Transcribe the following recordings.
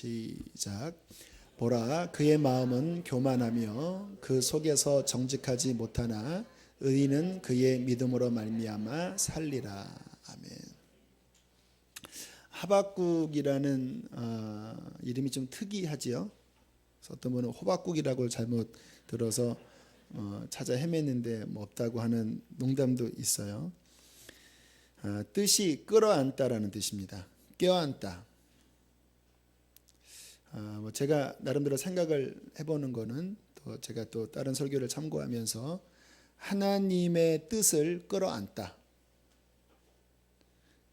시작. 보라, 그의 마음은 교만하며 그 속에서 정직하지 못하나 의인은 그의 믿음으로 말미암아 살리라. 아멘. 하박국이라는 이름이 좀 특이하지요. 어떤 분은 호박국이라고 잘못 들어서 찾아 헤맸는데 뭐 없다고 하는 농담도 있어요. 뜻이 끌어안다라는 뜻입니다. 껴안다. 제가 나름대로 생각을 해보는 거는 또 제가 또 다른 설교를 참고하면서 하나님의 뜻을 끌어안다.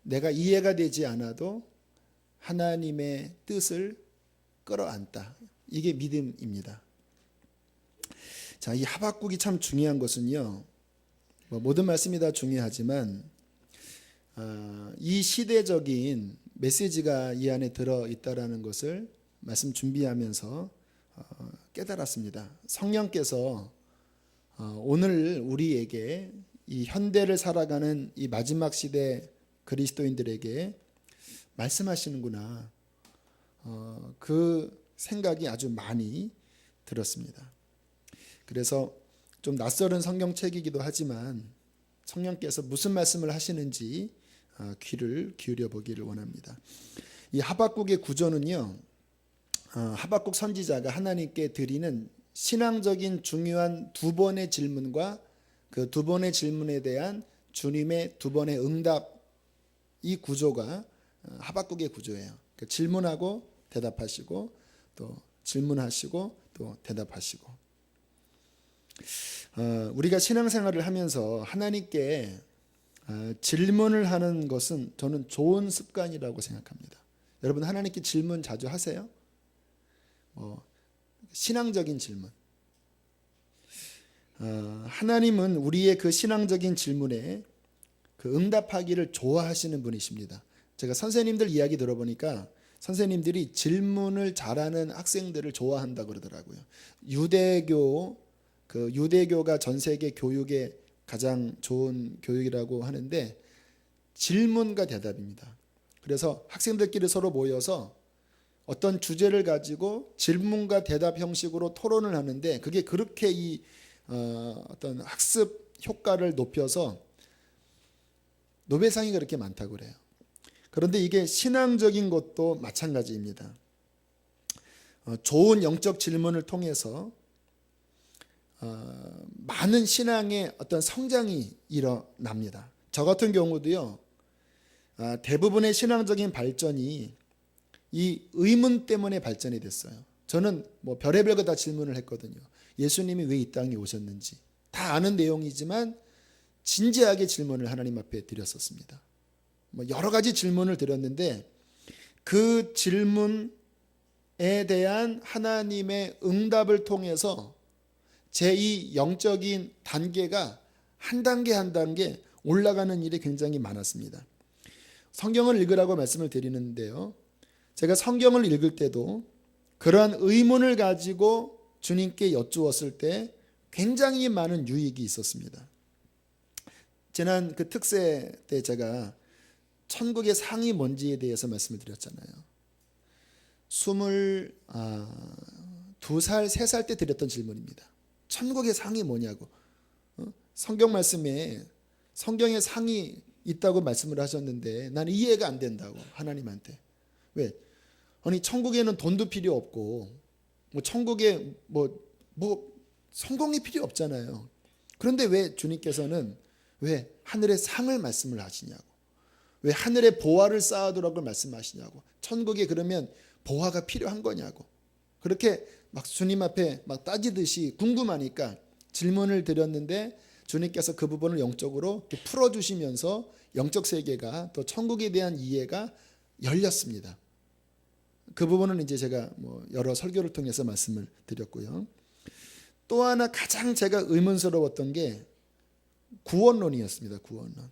내가 이해가 되지 않아도 하나님의 뜻을 끌어안다. 이게 믿음입니다. 자, 이 하박국이 참 중요한 것은요. 모든 말씀이 다 중요하지만 이 시대적인 메시지가 이 안에 들어있다라는 것을 말씀 준비하면서 깨달았습니다. 성령께서 오늘 우리에게 이 현대를 살아가는 이 마지막 시대 그리스도인들에게 말씀하시는구나. 그 생각이 아주 많이 들었습니다. 그래서 좀 낯설은 성경책이기도 하지만 성령께서 무슨 말씀을 하시는지 귀를 기울여 보기를 원합니다. 이 하박국의 구조는요. 하박국 선지자가 하나님께 드리는 신앙적인 중요한 두 번의 질문과 그 두 번의 질문에 대한 주님의 두 번의 응답, 이 구조가 하박국의 구조예요. 질문하고 대답하시고 또 질문하시고 또 대답하시고. 우리가 신앙생활을 하면서 하나님께 질문을 하는 것은 저는 좋은 습관이라고 생각합니다. 여러분 하나님께 질문 자주 하세요? 신앙적인 질문. 하나님은 우리의 그 신앙적인 질문에 그 응답하기를 좋아하시는 분이십니다. 제가 선생님들 이야기 들어보니까 선생님들이 질문을 잘하는 학생들을 좋아한다 그러더라고요. 유대교가 전 세계 교육의 가장 좋은 교육이라고 하는데 질문과 대답입니다. 그래서 학생들끼리 서로 모여서 어떤 주제를 가지고 질문과 대답 형식으로 토론을 하는데 그게 그렇게 어떤 학습 효과를 높여서 노벨상이 그렇게 많다고 그래요. 그런데 이게 신앙적인 것도 마찬가지입니다. 좋은 영적 질문을 통해서 많은 신앙의 어떤 성장이 일어납니다. 저 같은 경우도요. 대부분의 신앙적인 발전이 이 의문 때문에 발전이 됐어요. 저는 별의별 거 다 질문을 했거든요. 예수님이 왜 이 땅에 오셨는지 다 아는 내용이지만 진지하게 질문을 하나님 앞에 드렸었습니다. 여러 가지 질문을 드렸는데 그 질문에 대한 하나님의 응답을 통해서 제 이 영적인 단계가 한 단계 한 단계 올라가는 일이 굉장히 많았습니다. 성경을 읽으라고 말씀을 드리는데요. 제가 성경을 읽을 때도 그러한 의문을 가지고 주님께 여쭈었을 때 굉장히 많은 유익이 있었습니다. 지난 그 특세 때 제가 천국의 상이 뭔지에 대해서 말씀을 드렸잖아요. 22살, 3살 때 드렸던 질문입니다. 천국의 상이 뭐냐고. 성경 말씀에 성경의 상이 있다고 말씀을 하셨는데 나는 이해가 안 된다고 하나님한테. 왜? 아니 천국에는 돈도 필요 없고 천국에 성공이 필요 없잖아요. 그런데 왜 주님께서는 왜 하늘의 상을 말씀을 하시냐고. 왜 하늘의 보화를 쌓아두라고 말씀하시냐고. 천국에 그러면 보화가 필요한 거냐고. 그렇게 막 주님 앞에 막 따지듯이 궁금하니까 질문을 드렸는데 주님께서 그 부분을 영적으로 풀어주시면서 영적 세계가 또 천국에 대한 이해가 열렸습니다. 그 부분은 이제 제가 여러 설교를 통해서 말씀을 드렸고요. 또 하나 가장 제가 의문스러웠던 게 구원론이었습니다. 구원론.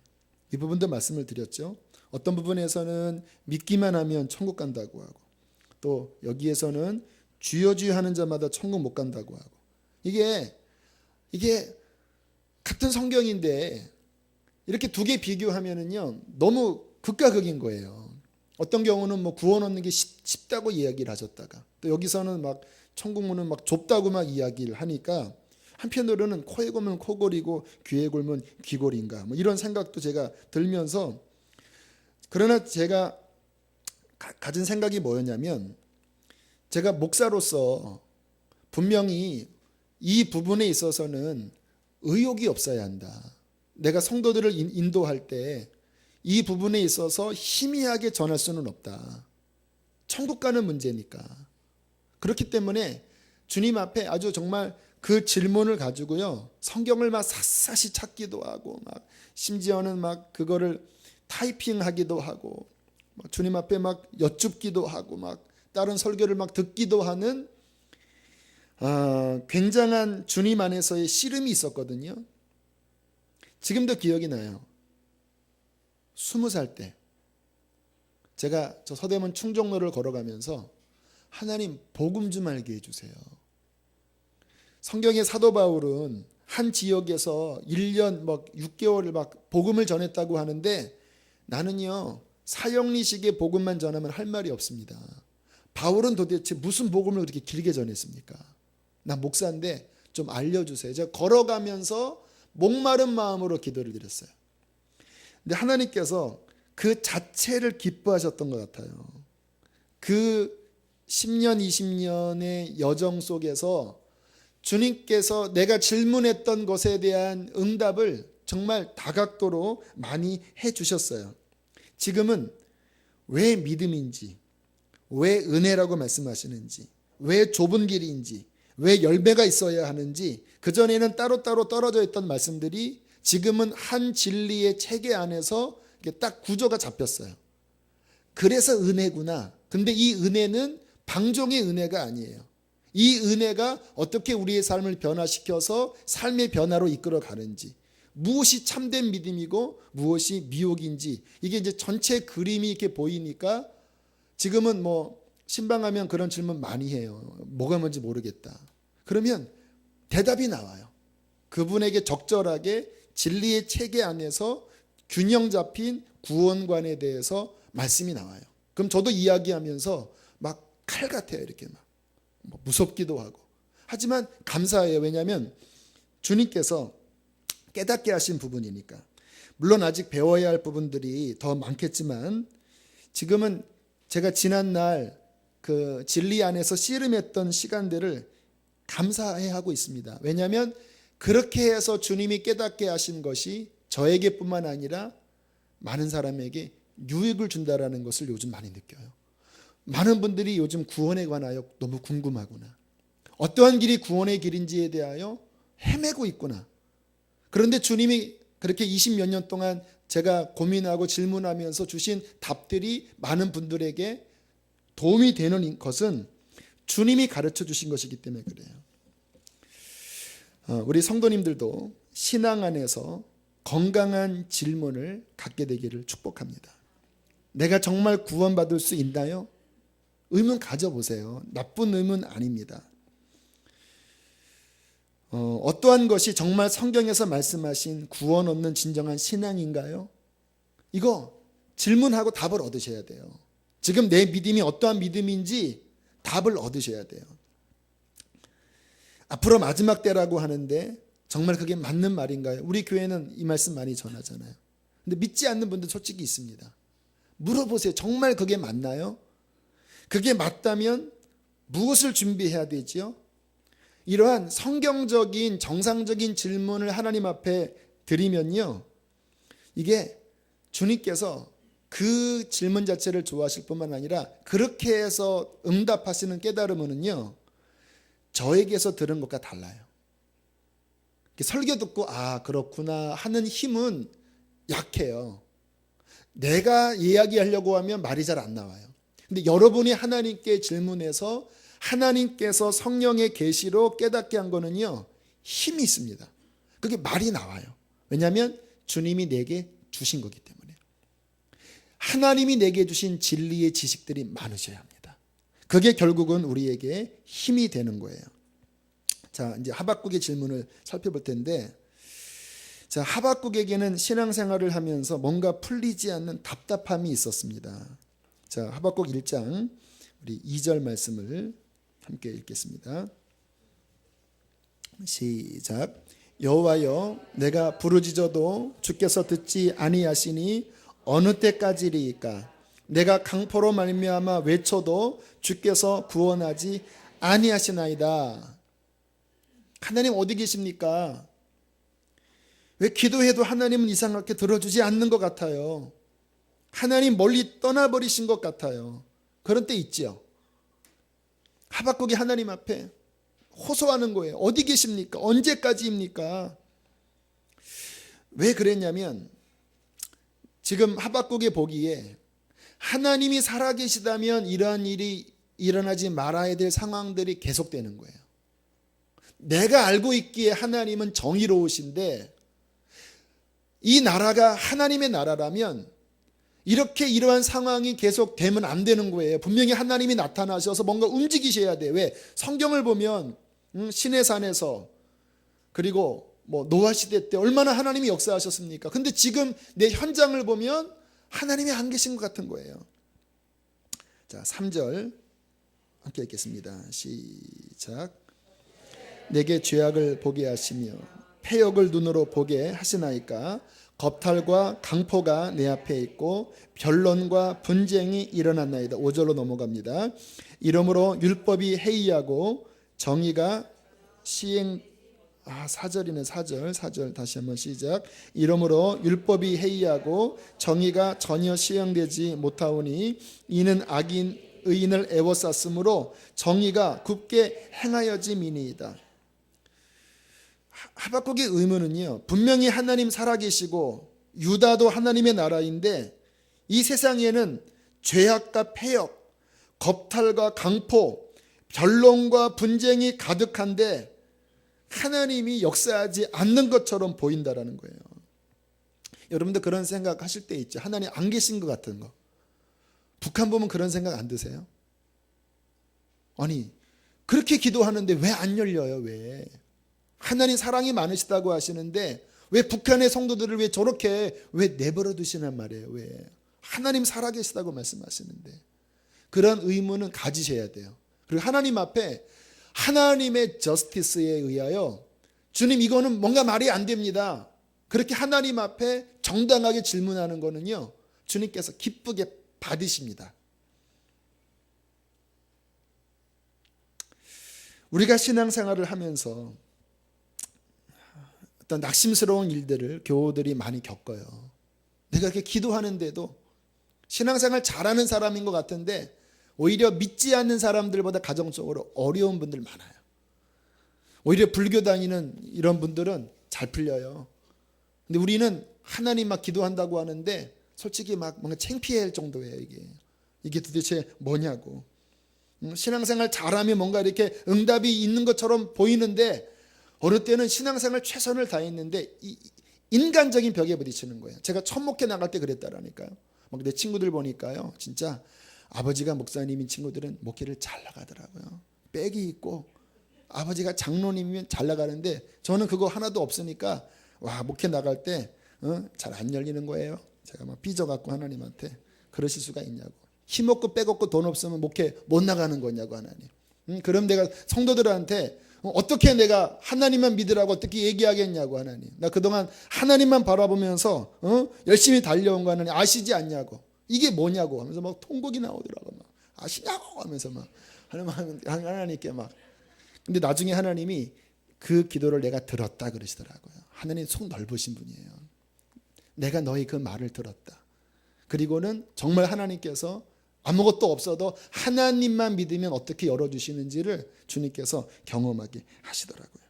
이 부분도 말씀을 드렸죠. 어떤 부분에서는 믿기만 하면 천국 간다고 하고 또 여기에서는 주여 주여 하는 자마다 천국 못 간다고 하고 이게 같은 성경인데 이렇게 두 개 비교하면은요 너무 극과 극인 거예요. 어떤 경우는 뭐 구원 얻는 게 쉽다고 이야기를 하셨다가 또 여기서는 막 천국문은 막 좁다고 막 이야기를 하니까 한편으로는 코에 골면 코골이고 귀에 골면 귀골인가 뭐 이런 생각도 제가 들면서 그러나 제가 가진 생각이 뭐였냐면 제가 목사로서 분명히 이 부분에 있어서는 의욕이 없어야 한다. 내가 성도들을 인도할 때 이 부분에 있어서 희미하게 전할 수는 없다. 천국 가는 문제니까. 그렇기 때문에 주님 앞에 아주 정말 그 질문을 가지고요. 성경을 막 샅샅이 찾기도 하고 막 심지어는 막 그거를 타이핑하기도 하고 주님 앞에 막 여쭙기도 하고 막 다른 설교를 막 듣기도 하는 굉장한 주님 안에서의 씨름이 있었거든요. 지금도 기억이 나요. 20살 때 제가 저 서대문 충정로를 걸어가면서 하나님 복음 좀 알게 해주세요. 성경의 사도 바울은 한 지역에서 1년 막 6개월을 막 복음을 전했다고 하는데 나는요 사형리식의 복음만 전하면 할 말이 없습니다. 바울은 도대체 무슨 복음을 그렇게 길게 전했습니까? 나 목사인데 좀 알려주세요. 제가 걸어가면서 목마른 마음으로 기도를 드렸어요. 근데 하나님께서 그 자체를 기뻐하셨던 것 같아요. 그 10년, 20년의 여정 속에서 주님께서 내가 질문했던 것에 대한 응답을 정말 다각도로 많이 해주셨어요. 지금은 왜 믿음인지, 왜 은혜라고 말씀하시는지, 왜 좁은 길인지, 왜 열매가 있어야 하는지 그전에는 따로따로 떨어져 있던 말씀들이 지금은 한 진리의 체계 안에서 딱 구조가 잡혔어요. 그래서 은혜구나. 근데 이 은혜는 방종의 은혜가 아니에요. 이 은혜가 어떻게 우리의 삶을 변화시켜서 삶의 변화로 이끌어 가는지, 무엇이 참된 믿음이고 무엇이 미혹인지 이게 이제 전체 그림이 이렇게 보이니까 지금은 뭐 신방하면 그런 질문 많이 해요. 뭐가 뭔지 모르겠다. 그러면 대답이 나와요. 그분에게 적절하게 진리의 체계 안에서 균형 잡힌 구원관에 대해서 말씀이 나와요. 그럼 저도 이야기하면서 막 칼 같아요. 이렇게 막 무섭기도 하고. 하지만 감사해요. 왜냐하면 주님께서 깨닫게 하신 부분이니까. 물론 아직 배워야 할 부분들이 더 많겠지만 지금은 제가 지난날 그 진리 안에서 씨름했던 시간들을 감사해 하고 있습니다. 왜냐하면 그렇게 해서 주님이 깨닫게 하신 것이 저에게뿐만 아니라 많은 사람에게 유익을 준다라는 것을 요즘 많이 느껴요. 많은 분들이 요즘 구원에 관하여 너무 궁금하구나. 어떠한 길이 구원의 길인지에 대하여 헤매고 있구나. 그런데 주님이 그렇게 20몇 년 동안 제가 고민하고 질문하면서 주신 답들이 많은 분들에게 도움이 되는 것은 주님이 가르쳐 주신 것이기 때문에 그래요. 우리 성도님들도 신앙 안에서 건강한 질문을 갖게 되기를 축복합니다. 내가 정말 구원받을 수 있나요? 의문 가져보세요. 나쁜 의문 아닙니다. 어떠한 것이 정말 성경에서 말씀하신 구원 얻는 진정한 신앙인가요? 이거 질문하고 답을 얻으셔야 돼요. 지금 내 믿음이 어떠한 믿음인지 답을 얻으셔야 돼요. 앞으로 마지막 때라고 하는데 정말 그게 맞는 말인가요? 우리 교회는 이 말씀 많이 전하잖아요. 근데 믿지 않는 분들 솔직히 있습니다. 물어보세요. 정말 그게 맞나요? 그게 맞다면 무엇을 준비해야 되지요? 이러한 성경적인 정상적인 질문을 하나님 앞에 드리면요. 이게 주님께서 그 질문 자체를 좋아하실 뿐만 아니라 그렇게 해서 응답하시는 깨달음은요. 저에게서 들은 것과 달라요. 설교 듣고 아 그렇구나 하는 힘은 약해요. 내가 이야기하려고 하면 말이 잘 안 나와요. 근데 여러분이 하나님께 질문해서 하나님께서 성령의 계시로 깨닫게 한 거는요. 힘이 있습니다. 그게 말이 나와요. 왜냐하면 주님이 내게 주신 거기 때문에. 하나님이 내게 주신 진리의 지식들이 많으셔야 합니다. 그게 결국은 우리에게 힘이 되는 거예요. 자, 이제 하박국의 질문을 살펴볼 텐데, 자, 하박국에게는 신앙생활을 하면서 뭔가 풀리지 않는 답답함이 있었습니다. 자, 하박국 1장 우리 2절 말씀을 함께 읽겠습니다. 시작. 여호와여, 내가 부르짖어도 주께서 듣지 아니하시니 어느 때까지리이까? 내가 강포로 말미암아 외쳐도 주께서 구원하지 아니하시나이다. 하나님 어디 계십니까? 왜 기도해도 하나님은 이상하게 들어주지 않는 것 같아요. 하나님 멀리 떠나버리신 것 같아요. 그런 때 있죠. 하박국이 하나님 앞에 호소하는 거예요. 어디 계십니까? 언제까지입니까? 왜 그랬냐면 지금 하박국이 보기에 하나님이 살아계시다면 이러한 일이 일어나지 말아야 될 상황들이 계속되는 거예요. 내가 알고 있기에 하나님은 정의로우신데 이 나라가 하나님의 나라라면 이렇게 이러한 상황이 계속되면 안 되는 거예요. 분명히 하나님이 나타나셔서 뭔가 움직이셔야 돼요. 왜? 성경을 보면 신의 산에서 그리고 노아 시대 때 얼마나 하나님이 역사하셨습니까? 근데 지금 내 현장을 보면 하나님이 안 계신 것 같은 거예요. 자, 3절 함께 읽겠습니다. 시작. 내게 죄악을 보게 하시며 패역을 눈으로 보게 하시나이까? 겁탈과 강포가 내 앞에 있고 변론과 분쟁이 일어났나이다. 5절로 넘어갑니다. 이러므로 율법이 해이하고 정의가 시행 4절이네. 4절 다시 한번 시작. 이러므로 율법이 해이하고 정의가 전혀 시행되지 못하오니 이는 악인 의인을 애워쌌으므로 정의가 굽게 행하여짐이니이다. 하박국의 의문은요, 분명히 하나님 살아계시고 유다도 하나님의 나라인데 이 세상에는 죄악과 패역, 겁탈과 강포, 변론과 분쟁이 가득한데 하나님이 역사하지 않는 것처럼 보인다라는 거예요. 여러분들 그런 생각 하실 때 있죠. 하나님 안 계신 것 같은 거. 북한 보면 그런 생각 안 드세요? 아니 그렇게 기도하는데 왜 안 열려요? 왜? 하나님 사랑이 많으시다고 하시는데 왜 북한의 성도들을 왜 저렇게 왜 내버려 두시란 말이에요? 왜? 하나님 살아계시다고 말씀하시는데 그런 의문은 가지셔야 돼요. 그리고 하나님 앞에 하나님의 저스티스에 의하여 주님 이거는 뭔가 말이 안 됩니다. 그렇게 하나님 앞에 정당하게 질문하는 거는요 주님께서 기쁘게 받으십니다. 우리가 신앙생활을 하면서 어떤 낙심스러운 일들을 교우들이 많이 겪어요. 내가 이렇게 기도하는데도 신앙생활 잘하는 사람인 것 같은데 오히려 믿지 않는 사람들보다 가정적으로 어려운 분들 많아요. 오히려 불교 다니는 이런 분들은 잘 풀려요. 근데 우리는 하나님 막 기도한다고 하는데 솔직히 막 뭔가 창피할 정도예요. 이게 도대체 뭐냐고. 신앙생활 잘하면 뭔가 이렇게 응답이 있는 것처럼 보이는데 어느 때는 신앙생활 최선을 다했는데 인간적인 벽에 부딪히는 거예요. 제가 첫 목회 나갈 때 그랬다라니까요. 막 내 친구들 보니까요. 진짜 아버지가 목사님인 친구들은 목회를 잘 나가더라고요. 백이 있고 아버지가 장로님이면 잘 나가는데 저는 그거 하나도 없으니까 와 목회 나갈 때 잘 안 열리는 거예요. 제가 막 삐져갖고 하나님한테 그러실 수가 있냐고. 힘없고 빼없고 돈 없으면 목회 못 나가는 거냐고 하나님. 그럼 내가 성도들한테 어떻게 내가 하나님만 믿으라고 어떻게 얘기하겠냐고 하나님. 나 그동안 하나님만 바라보면서 열심히 달려온 거 하나님 아시지 않냐고. 이게 뭐냐고 하면서 막 통곡이 나오더라고. 막 아시냐고 하면서 막 하나님께 막. 근데 나중에 하나님이 그 기도를 내가 들었다 그러시더라고요. 하나님 속 넓으신 분이에요. 내가 너희 그 말을 들었다. 그리고는 정말 하나님께서 아무것도 없어도 하나님만 믿으면 어떻게 열어주시는지를 주님께서 경험하게 하시더라고요.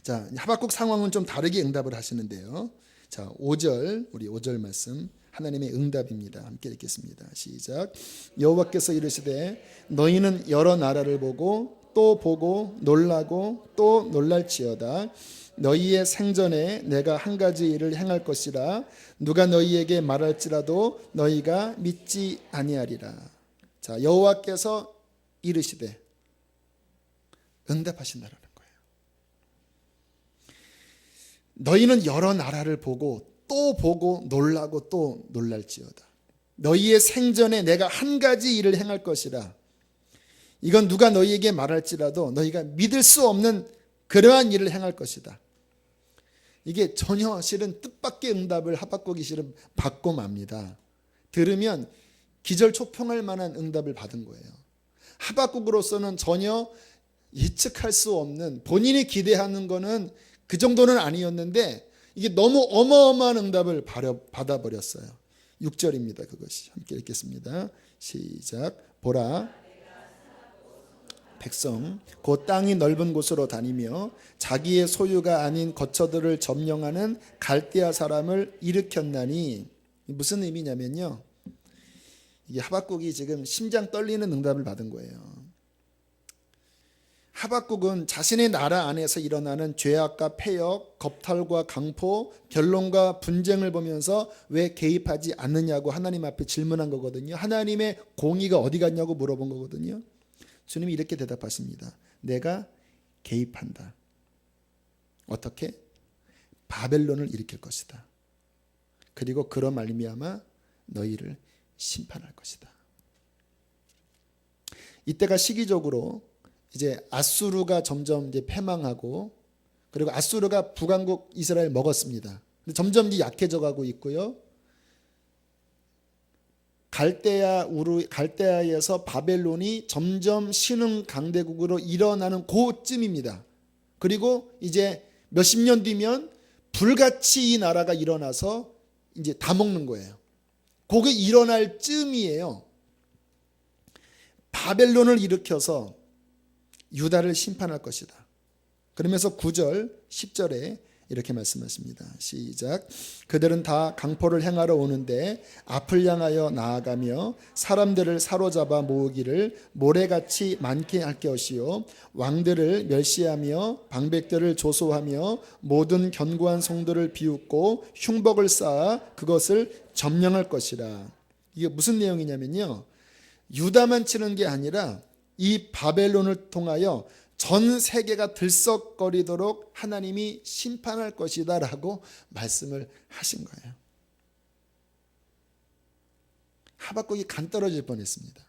자, 하박국 상황은 좀 다르게 응답을 하시는데요. 자, 5절, 우리 5절 말씀 하나님의 응답입니다. 함께 읽겠습니다. 시작. 여호와께서 이르시되 너희는 여러 나라를 보고 또 보고 놀라고 또 놀랄지어다. 너희의 생전에 내가 한 가지 일을 행할 것이라 누가 너희에게 말할지라도 너희가 믿지 아니하리라. 자, 여호와께서 이르시되 응답하신다라는 거예요. 너희는 여러 나라를 보고 또 보고 놀라고 또 놀랄지어다. 너희의 생전에 내가 한 가지 일을 행할 것이라. 이건 누가 너희에게 말할지라도 너희가 믿을 수 없는 그러한 일을 행할 것이다. 이게 전혀 실은 뜻밖의 응답을 하박국이 실은 받고 맙니다. 들으면 기절초풍할 만한 응답을 받은 거예요. 하박국으로서는 전혀 예측할 수 없는, 본인이 기대하는 거는 그 정도는 아니었는데 이게 너무 어마어마한 응답을 받아버렸어요. 6절입니다. 그것이 함께 읽겠습니다. 시작. 보라, 백성 곧 땅이 넓은 곳으로 다니며 자기의 소유가 아닌 거처들을 점령하는 갈대아 사람을 일으켰나니. 무슨 의미냐면요, 이게 하박국이 지금 심장 떨리는 응답을 받은 거예요. 하박국은 자신의 나라 안에서 일어나는 죄악과 폐역, 겁탈과 강포, 변론과 분쟁을 보면서 왜 개입하지 않느냐고 하나님 앞에 질문한 거거든요. 하나님의 공의가 어디 갔냐고 물어본 거거든요. 주님이 이렇게 대답하십니다. 내가 개입한다. 어떻게? 바벨론을 일으킬 것이다. 그리고 그로 말미암아 너희를 심판할 것이다. 이때가 시기적으로 이제 아수르가 점점 이제 패망하고, 그리고 아수르가 북왕국 이스라엘 먹었습니다. 근데 점점 이제 약해져 가고 있고요. 갈대아에서 바벨론이 점점 신흥 강대국으로 일어나는 그쯤입니다. 그리고 이제 몇십 년 뒤면 불같이 이 나라가 일어나서 이제 다 먹는 거예요. 그게 일어날 쯤이에요. 바벨론을 일으켜서 유다를 심판할 것이다. 그러면서 9절, 10절에 이렇게 말씀하십니다. 시작. 그들은 다 강포를 행하러 오는데 앞을 향하여 나아가며 사람들을 사로잡아 모으기를 모래같이 많게 할 것이요 왕들을 멸시하며 방백들을 조소하며 모든 견고한 성들을 비웃고 흉복을 쌓아 그것을 점령할 것이라. 이게 무슨 내용이냐면요, 유다만 치는 게 아니라 이 바벨론을 통하여 전 세계가 들썩거리도록 하나님이 심판할 것이다 라고 말씀을 하신 거예요. 하박국이 간 떨어질 뻔했습니다.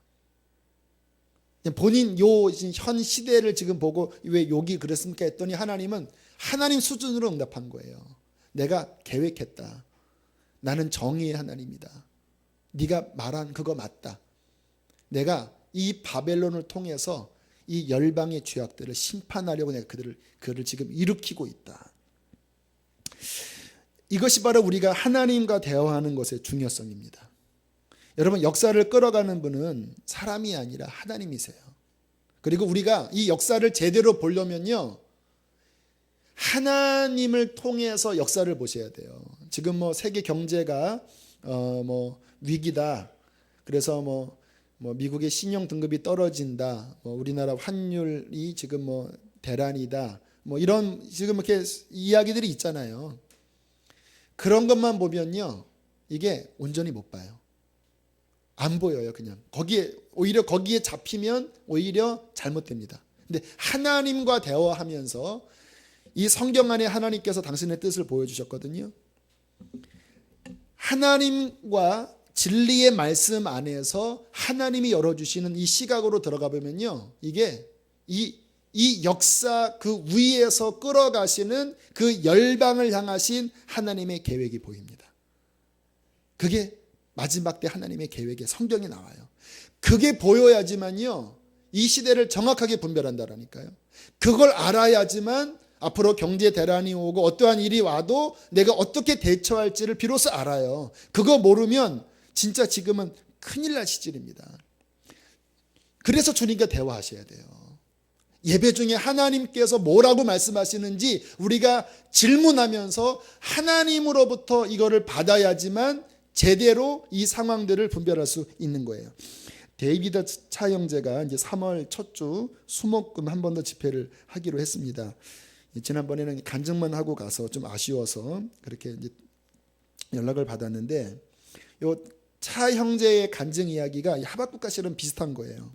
본인 현 시대를 지금 보고 왜 욕이 그랬습니까 했더니 하나님은 하나님 수준으로 응답한 거예요. 내가 계획했다. 나는 정의의 하나님이다. 네가 말한 그거 맞다. 내가 이 바벨론을 통해서 이 열방의 죄악들을 심판하려고 내가 그를 지금 일으키고 있다. 이것이 바로 우리가 하나님과 대화하는 것의 중요성입니다. 여러분, 역사를 끌어가는 분은 사람이 아니라 하나님이세요. 그리고 우리가 이 역사를 제대로 보려면요, 하나님을 통해서 역사를 보셔야 돼요. 지금 세계 경제가 위기다. 그래서 미국의 신용 등급이 떨어진다. 우리나라 환율이 지금 대란이다. 이런 지금 이렇게 이야기들이 있잖아요. 그런 것만 보면요, 이게 온전히 못 봐요. 안 보여요. 그냥 오히려 거기에 잡히면 오히려 잘못됩니다. 근데 하나님과 대화하면서 이 성경 안에 하나님께서 당신의 뜻을 보여주셨거든요. 하나님과 진리의 말씀 안에서 하나님이 열어주시는 이 시각으로 들어가 보면요, 이게 이 역사 그 위에서 끌어가시는 그 열방을 향하신 하나님의 계획이 보입니다. 그게 마지막 때 하나님의 계획에 성경에 나와요. 그게 보여야지만요, 이 시대를 정확하게 분별한다라니까요. 그걸 알아야지만 앞으로 경제 대란이 오고 어떠한 일이 와도 내가 어떻게 대처할지를 비로소 알아요. 그거 모르면 진짜 지금은 큰일 날 시절입니다. 그래서 주님과 대화하셔야 돼요. 예배 중에 하나님께서 뭐라고 말씀하시는지 우리가 질문하면서 하나님으로부터 이거를 받아야지만 제대로 이 상황들을 분별할 수 있는 거예요. 데이비드 차 형제가 이제 3월 첫 주 수목금 한 번 더 집회를 하기로 했습니다. 지난번에는 간증만 하고 가서 좀 아쉬워서 그렇게 이제 연락을 받았는데, 요 차 형제의 간증 이야기가 하박국과 실은 비슷한 거예요.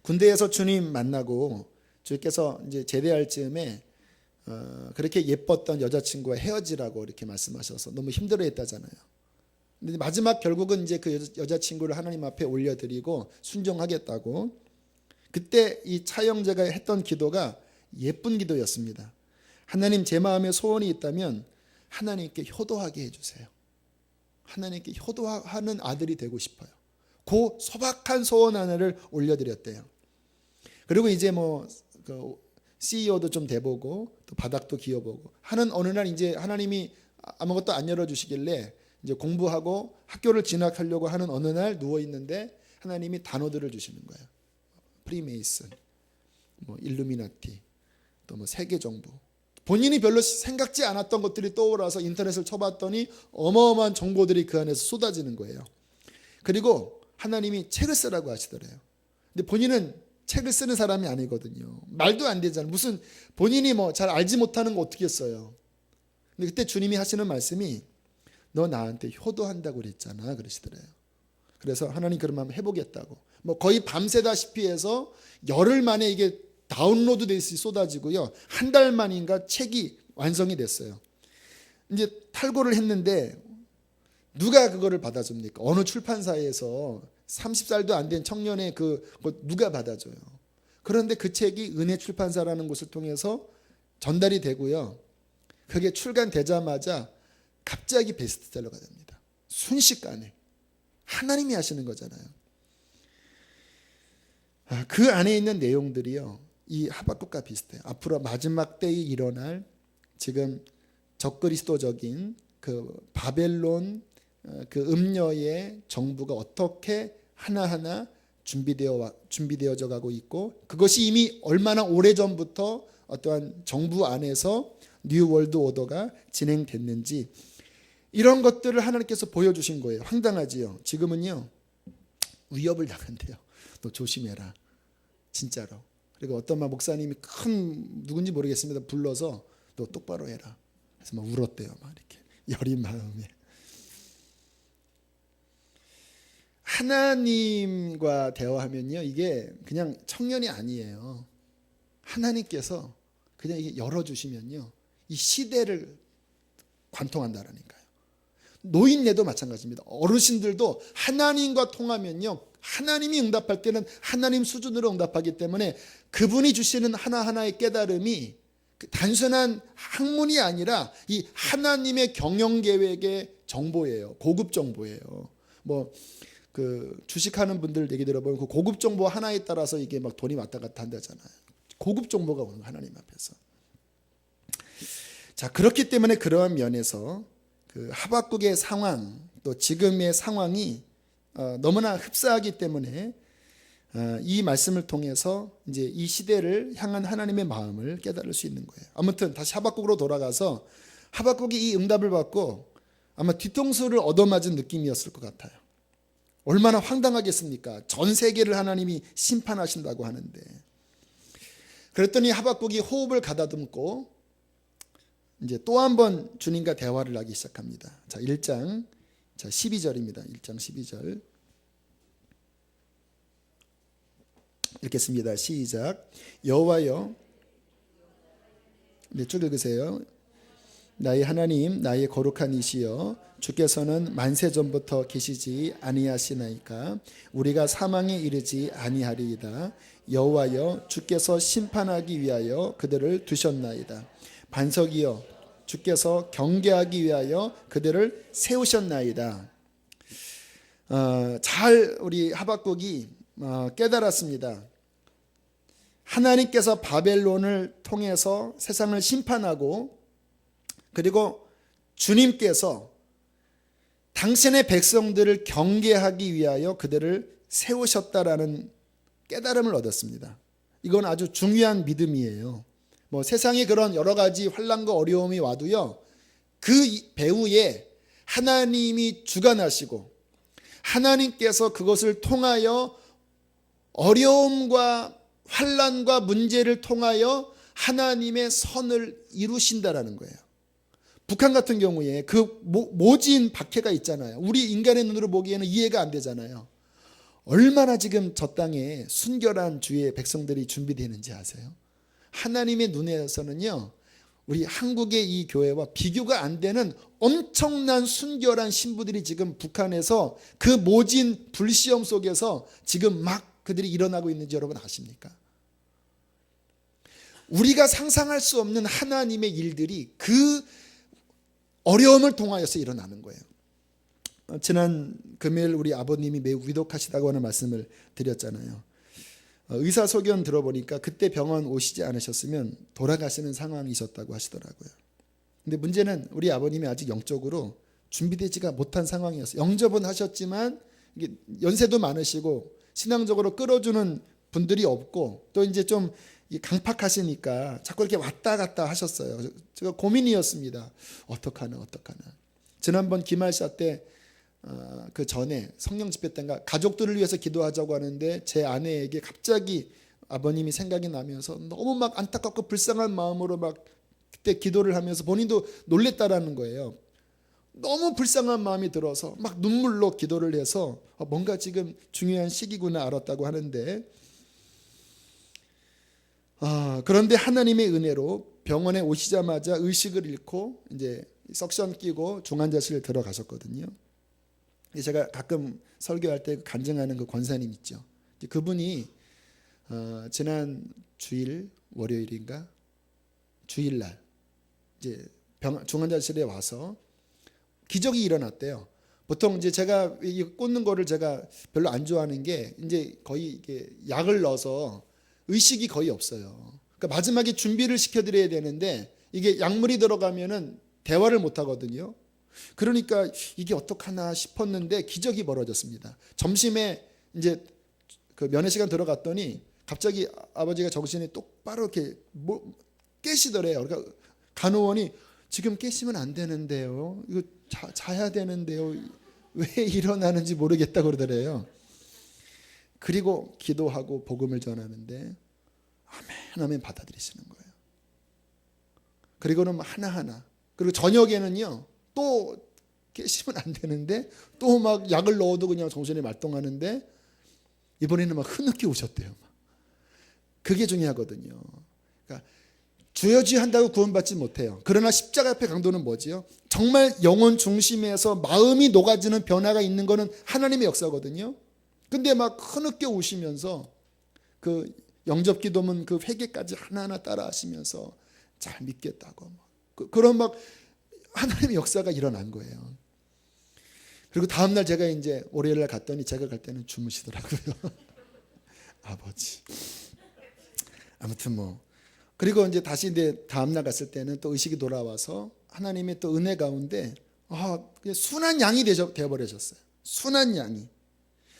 군대에서 주님 만나고 주께서 이제 제대할 즈음에 그렇게 예뻤던 여자친구와 헤어지라고 이렇게 말씀하셔서 너무 힘들어했다잖아요. 근데 마지막 결국은 이제 그 여자친구를 하나님 앞에 올려드리고 순종하겠다고. 그때 이 차영제가 했던 기도가 예쁜 기도였습니다. 하나님, 제 마음에 소원이 있다면 하나님께 효도하게 해주세요. 하나님께 효도하는 아들이 되고 싶어요. 그 소박한 소원 하나를 올려드렸대요. 그리고 이제 그 CEO도 좀 돼보고 또 바닥도 기어보고 하는 어느 날 이제 하나님이 아무것도 안 열어주시길래 이제 공부하고 학교를 진학하려고 하는 어느 날 누워 있는데 하나님이 단어들을 주시는 거예요. 프리메이슨, 일루미나티, 또 세계 정부. 본인이 별로 생각지 않았던 것들이 떠올라서 인터넷을 쳐봤더니 어마어마한 정보들이 그 안에서 쏟아지는 거예요. 그리고 하나님이 책을 쓰라고 하시더래요. 근데 본인은 책을 쓰는 사람이 아니거든요. 말도 안 되잖아요. 무슨 본인이 잘 알지 못하는 거 어떻게 써요. 근데 그때 주님이 하시는 말씀이 너 나한테 효도한다고 그랬잖아 그러시더래요. 그래서 하나님 그러면 한번 해보겠다고. 거의 밤새다시피 해서 열흘 만에 이게 다운로드 돼서 쏟아지고요. 한 달 만인가 책이 완성이 됐어요. 이제 탈고를 했는데 누가 그거를 받아줍니까? 어느 출판사에서 30살도 안 된 청년의 그거 누가 받아줘요? 그런데 그 책이 은혜 출판사라는 곳을 통해서 전달이 되고요. 그게 출간되자마자 갑자기 베스트셀러가 됩니다. 순식간에. 하나님이 하시는 거잖아요. 그 안에 있는 내용들이요, 이 하박국과 비슷해요. 앞으로 마지막 때에 일어날 지금 적그리스도적인 그 바벨론 그 음녀의 정부가 어떻게 하나하나 준비되어져 가고 있고, 그것이 이미 얼마나 오래전부터 어떠한 정부 안에서 뉴 월드 오더가 진행됐는지, 이런 것들을 하나님께서 보여주신 거예요. 황당하지요. 지금은요, 위협을 당한대요. 너 조심해라, 진짜로. 그리고 어떤 목사님이 큰 누군지 모르겠습니다. 불러서 너 똑바로 해라. 그래서 막 울었대요. 막 이렇게 여린 마음에. 하나님과 대화하면요, 이게 그냥 청년이 아니에요. 하나님께서 그냥 이게 열어주시면요, 이 시대를 관통한다라니까요. 노인네도 마찬가지입니다. 어르신들도 하나님과 통하면요, 하나님이 응답할 때는 하나님 수준으로 응답하기 때문에 그분이 주시는 하나하나의 깨달음이 단순한 학문이 아니라 이 하나님의 경영계획의 정보예요. 고급 정보예요. 그 주식하는 분들 얘기 들어보면 그 고급 정보 하나에 따라서 이게 막 돈이 왔다 갔다 한다잖아요. 고급 정보가 오는 하나님 앞에서. 자, 그렇기 때문에 그러한 면에서 그 하박국의 상황, 또 지금의 상황이 너무나 흡사하기 때문에 이 말씀을 통해서 이제 이 시대를 향한 하나님의 마음을 깨달을 수 있는 거예요. 아무튼 다시 하박국으로 돌아가서 하박국이 이 응답을 받고 아마 뒤통수를 얻어맞은 느낌이었을 것 같아요. 얼마나 황당하겠습니까? 전 세계를 하나님이 심판하신다고 하는데. 그랬더니 하박국이 호흡을 가다듬고 이제 또 한 번 주님과 대화를 하기 시작합니다. 자, 1장 12절입니다. 1장 12절 읽겠습니다. 시작. 여호와여, 네, 쭉 읽으세요. 나의 하나님, 나의 거룩한 이시여, 주께서는 만세 전부터 계시지 아니하시나이까. 우리가 사망에 이르지 아니하리이다. 여호와여, 주께서 심판하기 위하여 그들을 두셨나이다. 반석이여, 주께서 경계하기 위하여 그들을 세우셨나이다. 잘 우리 하박국이 깨달았습니다. 하나님께서 바벨론을 통해서 세상을 심판하고, 그리고 주님께서 당신의 백성들을 경계하기 위하여 그들을 세우셨다라는 깨달음을 얻었습니다. 이건 아주 중요한 믿음이에요. 세상에 그런 여러 가지 환난과 어려움이 와도요, 그 배후에 하나님이 주관하시고 하나님께서 그것을 통하여 어려움과 환난과 문제를 통하여 하나님의 선을 이루신다라는 거예요. 북한 같은 경우에 그 모진 박해가 있잖아요. 우리 인간의 눈으로 보기에는 이해가 안 되잖아요. 얼마나 지금 저 땅에 순결한 주의 백성들이 준비되는지 아세요? 하나님의 눈에서는요, 우리 한국의 이 교회와 비교가 안 되는 엄청난 순결한 신부들이 지금 북한에서 그 모진 불시험 속에서 지금 막 그들이 일어나고 있는지 여러분 아십니까? 우리가 상상할 수 없는 하나님의 일들이 그 어려움을 통하여서 일어나는 거예요. 지난 금요일 우리 아버님이 매우 위독하시다고 하는 말씀을 드렸잖아요. 의사소견 들어보니까 그때 병원 오시지 않으셨으면 돌아가시는 상황이셨다고 하시더라고요. 근데 문제는 우리 아버님이 아직 영적으로 준비되지가 못한 상황이었어요. 영접은 하셨지만 이게 연세도 많으시고 신앙적으로 끌어주는 분들이 없고 또 이제 좀 강팍하시니까 자꾸 이렇게 왔다 갔다 하셨어요. 제가 고민이었습니다. 어떡하나. 지난번 기말사 때 그 전에 성령 집회 때인가 가족들을 위해서 기도하자고 하는데 제 아내에게 갑자기 아버님이 생각이 나면서 너무 막 안타깝고 불쌍한 마음으로 막 그때 기도를 하면서 본인도 놀랬다라는 거예요. 너무 불쌍한 마음이 들어서 막 눈물로 기도를 해서 뭔가 지금 중요한 시기구나 알았다고 하는데 그런데 하나님의 은혜로 병원에 오시자마자 의식을 잃고 이제 석션 끼고 중환자실 들어가셨거든요. 제가 가끔 설교할 때 간증하는 그 권사님 있죠. 그분이 지난 주일 월요일인가 주일날 이제 중환자실에 와서 기적이 일어났대요. 보통 이제 제가 이 꽂는 거를 제가 별로 안 좋아하는 게 이제 거의 이게 약을 넣어서 의식이 거의 없어요. 그러니까 마지막에 준비를 시켜드려야 되는데 이게 약물이 들어가면은 대화를 못 하거든요. 그러니까 이게 어떡하나 싶었는데 기적이 벌어졌습니다. 점심에 이제 그 면회 시간 들어갔더니 갑자기 아버지가 정신이 똑바로 이렇게 깨시더래요. 그러니까 간호원이 지금 깨시면 안 되는데요. 이거 자야 되는데요. 왜 일어나는지 모르겠다 그러더래요. 그리고 기도하고 복음을 전하는데 아멘 받아들이시는 거예요. 그리고는 하나하나. 그리고 저녁에는요. 또 깨시면 안 되는데 또 막 약을 넣어도 그냥 정신이 말똥하는데 이번에는 막 흐느끼 오셨대요. 그게 중요하거든요. 그러니까 주여주여 한다고 구원받지 못해요. 그러나 십자가 앞에 강도는 뭐지요? 정말 영혼 중심에서 마음이 녹아지는 변화가 있는 거는 하나님의 역사거든요. 근데 막 흐느껴 오시면서 그 영접 기도문 그 회개까지 하나하나 따라 하시면서 잘 믿겠다고 그런 막 하나님의 역사가 일어난 거예요. 그리고 다음날 제가 이제 월요일날 갔더니 제가 갈 때는 주무시더라고요. 아버지. 아무튼 그리고 이제 다시 이제 다음날 갔을 때는 또 의식이 돌아와서 하나님의 또 은혜 가운데 순한 양이 되어버리셨어요. 순한 양이.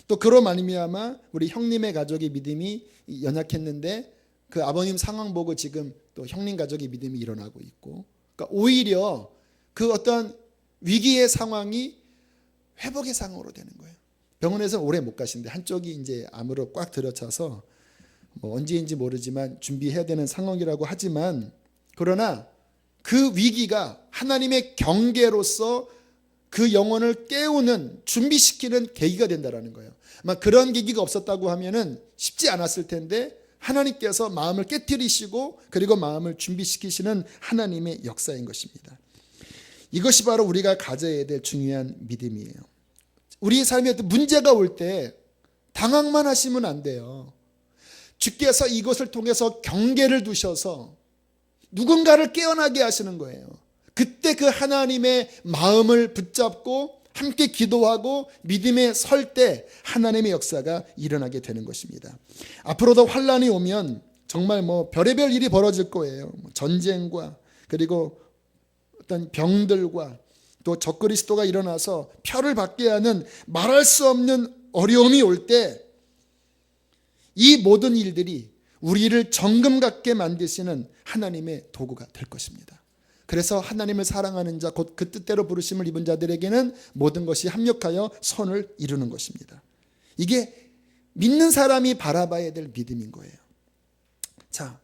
또 그로 말미암아 우리 형님의 가족의 믿음이 연약했는데 그 아버님 상황 보고 지금 또 형님 가족의 믿음이 일어나고 있고, 그러니까 오히려 그 어떤 위기의 상황이 회복의 상황으로 되는 거예요. 병원에서 오래 못 가시는데 한쪽이 이제 암으로 꽉 들어차서 언제인지 모르지만 준비해야 되는 상황이라고 하지만, 그러나 그 위기가 하나님의 경계로서 그 영혼을 깨우는 준비시키는 계기가 된다라는 거예요. 아마 그런 계기가 없었다고 하면은 쉽지 않았을 텐데 하나님께서 마음을 깨트리시고 그리고 마음을 준비시키시는 하나님의 역사인 것입니다. 이것이 바로 우리가 가져야 될 중요한 믿음이에요. 우리 삶에 문제가 올 때 당황만 하시면 안 돼요. 주께서 이것을 통해서 경계를 두셔서 누군가를 깨어나게 하시는 거예요. 그때 그 하나님의 마음을 붙잡고 함께 기도하고 믿음에 설 때 하나님의 역사가 일어나게 되는 것입니다. 앞으로도 환란이 오면 정말 별의별 일이 벌어질 거예요. 전쟁과 그리고 어떤 병들과 또 적그리스도가 일어나서 표를 받게 하는 말할 수 없는 어려움이 올 때 이 모든 일들이 우리를 정금 같게 만드시는 하나님의 도구가 될 것입니다. 그래서 하나님을 사랑하는 자, 곧 그 뜻대로 부르심을 입은 자들에게는 모든 것이 합력하여 선을 이루는 것입니다. 이게 믿는 사람이 바라봐야 될 믿음인 거예요. 자,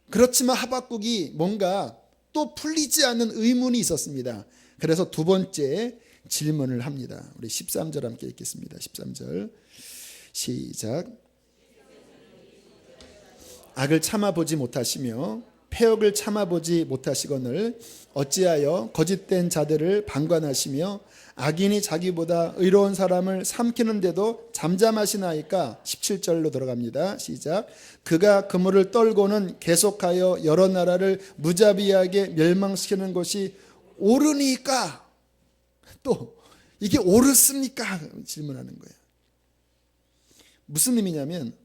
그렇지만 하박국이 뭔가 또 풀리지 않는 의문이 있었습니다. 그래서 두 번째 질문을 합니다. 우리 13절 함께 읽겠습니다. 13절 시작. 악을 참아보지 못하시며 패역을 참아보지 못하시거늘 어찌하여 거짓된 자들을 방관하시며 악인이 자기보다 의로운 사람을 삼키는데도 잠잠하시나이까. 17절로 들어갑니다. 시작. 그가 그물을 떨고는 계속하여 여러 나라를 무자비하게 멸망시키는 것이 옳으니까. 또 이게 옳습니까? 질문하는 거예요. 무슨 의미냐면,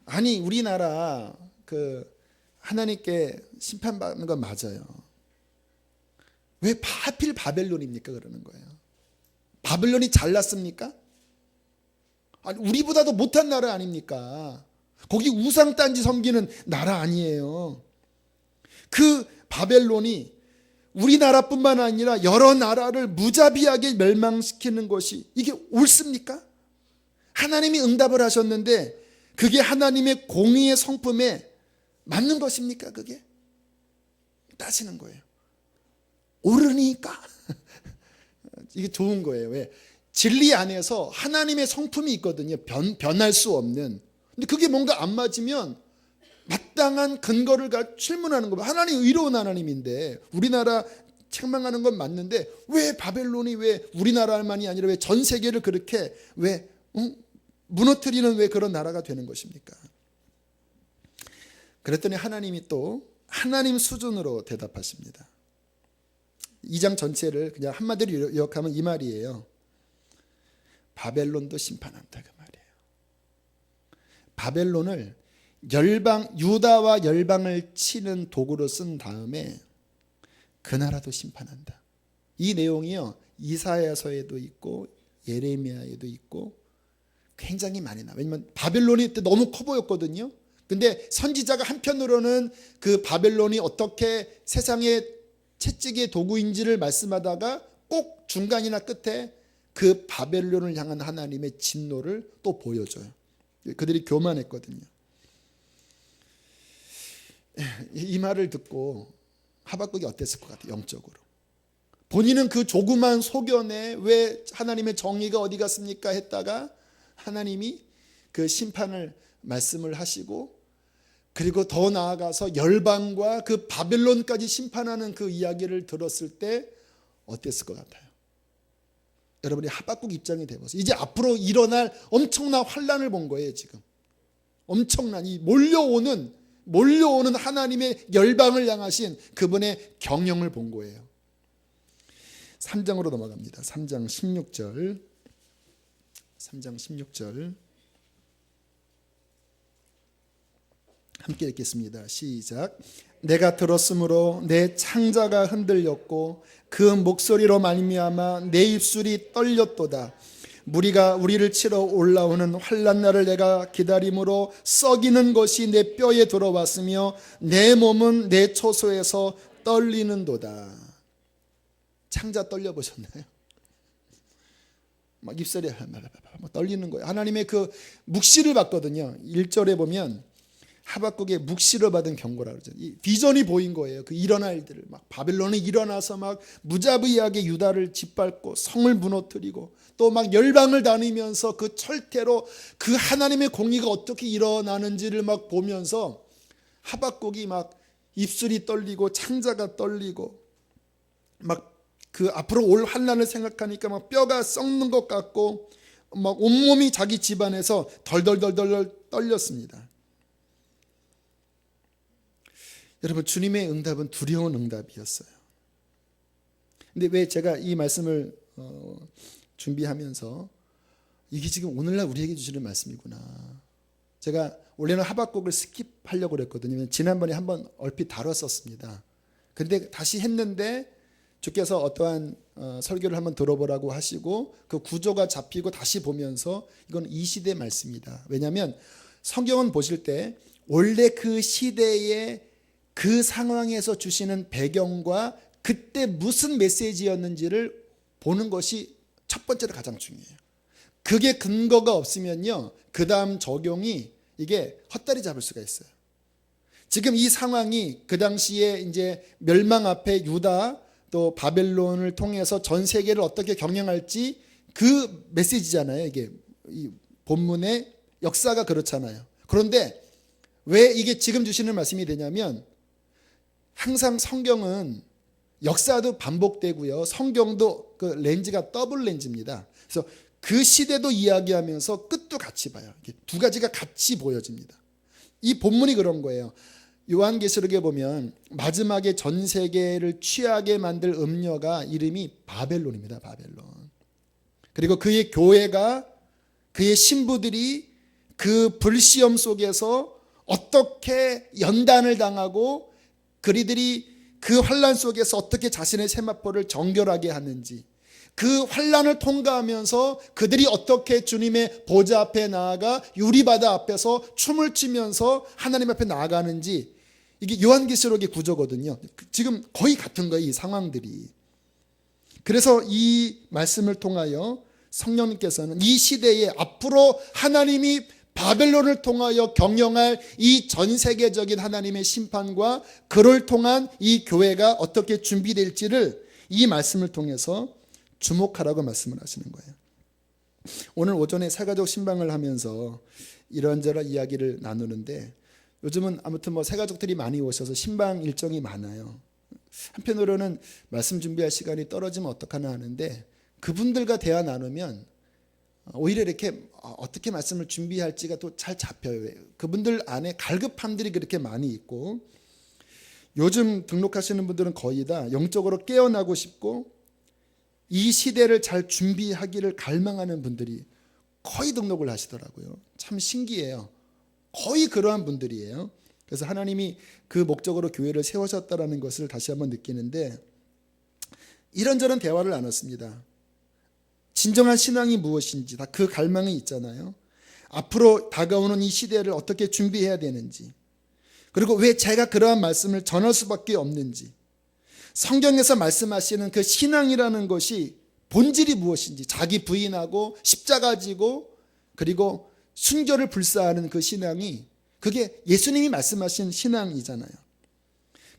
아니 우리나라 하나님께 심판받는 건 맞아요. 왜 하필 바벨론입니까? 그러는 거예요. 바벨론이 잘났습니까? 아니, 우리보다도 못한 나라 아닙니까? 거기 우상단지 섬기는 나라 아니에요. 그 바벨론이 우리나라뿐만 아니라 여러 나라를 무자비하게 멸망시키는 것이 이게 옳습니까? 하나님이 응답을 하셨는데 그게 하나님의 공의의 성품에 맞는 것입니까? 그게 따지는 거예요. 옳으니까. 이게 좋은 거예요. 왜? 진리 안에서 하나님의 성품이 있거든요. 변할 수 없는. 근데 그게 뭔가 안 맞으면 마땅한 근거를 질문하는 거예요. 하나님 의로운 하나님인데 우리나라 책망하는 건 맞는데 왜 바벨론이 왜 우리나라만이 아니라 왜 전 세계를 그렇게 왜 무너뜨리는 왜 그런 나라가 되는 것입니까? 그랬더니 하나님이 또 하나님 수준으로 대답하십니다. 2장 전체를 그냥 한마디로 요약하면 이 말이에요. 바벨론도 심판한다, 그 말이에요. 바벨론을 유다와 열방을 치는 도구로 쓴 다음에 그 나라도 심판한다. 이 내용이요, 이사야서에도 있고 예레미야에도 있고 굉장히 많이 나와요. 왜냐면 바벨론이 그때 너무 커 보였거든요. 근데 선지자가 한편으로는 그 바벨론이 어떻게 세상의 채찍의 도구인지를 말씀하다가 꼭 중간이나 끝에 그 바벨론을 향한 하나님의 진노를 또 보여줘요. 그들이 교만했거든요. 이 말을 듣고 하박국이 어땠을 것 같아요? 영적으로. 본인은 그 조그만 소견에 왜 하나님의 정의가 어디 갔습니까? 했다가 하나님이 그 심판을 말씀을 하시고 그리고 더 나아가서 열방과 그 바벨론까지 심판하는 그 이야기를 들었을 때 어땠을 것 같아요? 여러분이 하박국 입장이 되어서 이제 앞으로 일어날 엄청난 환란을 본 거예요. 지금 엄청난 이 몰려오는 하나님의 열방을 향하신 그분의 경영을 본 거예요. 3장으로 넘어갑니다. 3장 16절. 함께 읽겠습니다. 시작. 내가 들었으므로 내 창자가 흔들렸고 그 목소리로 말미암아 내 입술이 떨렸도다. 무리가 우리를 치러 올라오는 환난 날을 내가 기다림으로 썩이는 것이 내 뼈에 들어왔으며 내 몸은 내 초소에서 떨리는도다. 창자 떨려보셨나요? 막 입술이 떨리는 거예요. 하나님의 그 묵시를 받거든요. 1절에 보면 하박국의 묵시를 받은 경고라고 그러죠. 이 비전이 보인 거예요. 그 일어날 일들을 막 바벨론이 일어나서 막 무자비하게 유다를 짓밟고 성을 무너뜨리고 또 막 열방을 다니면서 그 철퇴로 그 하나님의 공의가 어떻게 일어나는지를 막 보면서 하박국이 막 입술이 떨리고 창자가 떨리고 막 그 앞으로 올 환난을 생각하니까 막 뼈가 썩는 것 같고 막 온몸이 자기 집안에서 덜덜덜덜 떨렸습니다. 여러분, 주님의 응답은 두려운 응답이었어요. 근데 왜 제가 이 말씀을 준비하면서 이게 지금 오늘날 우리에게 주시는 말씀이구나. 제가 원래는 하박국을 스킵하려고 그랬거든요. 지난번에 한번 얼핏 다뤘었습니다. 근데 다시 했는데 주께서 어떠한 설교를 한번 들어보라고 하시고 그 구조가 잡히고 다시 보면서 이건 이 시대 말씀이다. 왜냐하면 성경은 보실 때 원래 그 시대의 그 상황에서 주시는 배경과 그때 무슨 메시지였는지를 보는 것이 첫 번째로 가장 중요해요. 그게 근거가 없으면요, 그 다음 적용이 이게 헛다리 잡을 수가 있어요. 지금 이 상황이 그 당시에 이제 멸망 앞에 유다 또 바벨론을 통해서 전 세계를 어떻게 경영할지 그 메시지잖아요. 이게 이 본문의 역사가 그렇잖아요. 그런데 왜 이게 지금 주시는 말씀이 되냐면 항상 성경은 역사도 반복되고요. 성경도 그 렌즈가 더블 렌즈입니다. 그래서 그 시대도 이야기하면서 끝도 같이 봐요. 두 가지가 같이 보여집니다. 이 본문이 그런 거예요. 요한계시록에 보면 마지막에 전 세계를 취하게 만들 음녀가 이름이 바벨론입니다. 바벨론. 그리고 그의 교회가, 그의 신부들이 그 불시험 속에서 어떻게 연단을 당하고 그리들이 그 환난 속에서 어떻게 자신의 세마포를 정결하게 하는지, 그 환난을 통과하면서 그들이 어떻게 주님의 보좌 앞에 나아가 유리바다 앞에서 춤을 추면서 하나님 앞에 나아가는지, 이게 요한계시록의 구조거든요. 지금 거의 같은 거예요, 이 상황들이. 그래서 이 말씀을 통하여 성령님께서는 이 시대에 앞으로 하나님이 바벨론을 통하여 경영할 이 전 세계적인 하나님의 심판과 그를 통한 이 교회가 어떻게 준비될지를 이 말씀을 통해서 주목하라고 말씀을 하시는 거예요. 오늘 오전에 새가족 신방을 하면서 이런저런 이야기를 나누는데, 요즘은 아무튼 새가족들이 많이 오셔서 신방 일정이 많아요. 한편으로는 말씀 준비할 시간이 떨어지면 어떡하나 하는데, 그분들과 대화 나누면 오히려 이렇게 어떻게 말씀을 준비할지가 또 잘 잡혀요. 그분들 안에 갈급함들이 그렇게 많이 있고, 요즘 등록하시는 분들은 거의 다 영적으로 깨어나고 싶고 이 시대를 잘 준비하기를 갈망하는 분들이 거의 등록을 하시더라고요. 참 신기해요. 거의 그러한 분들이에요. 그래서 하나님이 그 목적으로 교회를 세우셨다는 것을 다시 한번 느끼는데, 이런저런 대화를 나눴습니다. 진정한 신앙이 무엇인지 다 그 갈망이 있잖아요. 앞으로 다가오는 이 시대를 어떻게 준비해야 되는지, 그리고 왜 제가 그러한 말씀을 전할 수밖에 없는지, 성경에서 말씀하시는 그 신앙이라는 것이 본질이 무엇인지, 자기 부인하고 십자가 지고 그리고 순교를 불사하는 그 신앙이, 그게 예수님이 말씀하신 신앙이잖아요.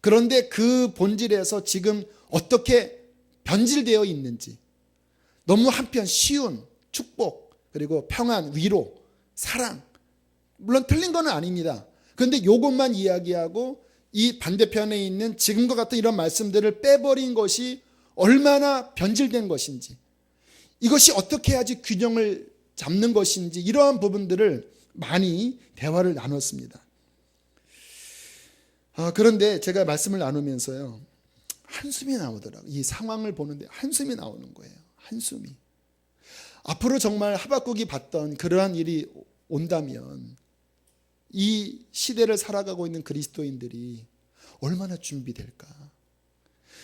그런데 그 본질에서 지금 어떻게 변질되어 있는지, 너무 한편 쉬운 축복, 그리고 평안, 위로, 사랑, 물론 틀린 건 아닙니다. 그런데 이것만 이야기하고 이 반대편에 있는 지금과 같은 이런 말씀들을 빼버린 것이 얼마나 변질된 것인지, 이것이 어떻게 해야지 균형을 잡는 것인지, 이러한 부분들을 많이 대화를 나눴습니다. 그런데 제가 말씀을 나누면서요, 한숨이 나오더라고요. 이 상황을 보는데 한숨이 나오는 거예요. 한숨이. 앞으로 정말 하박국이 봤던 그러한 일이 온다면 이 시대를 살아가고 있는 그리스도인들이 얼마나 준비될까?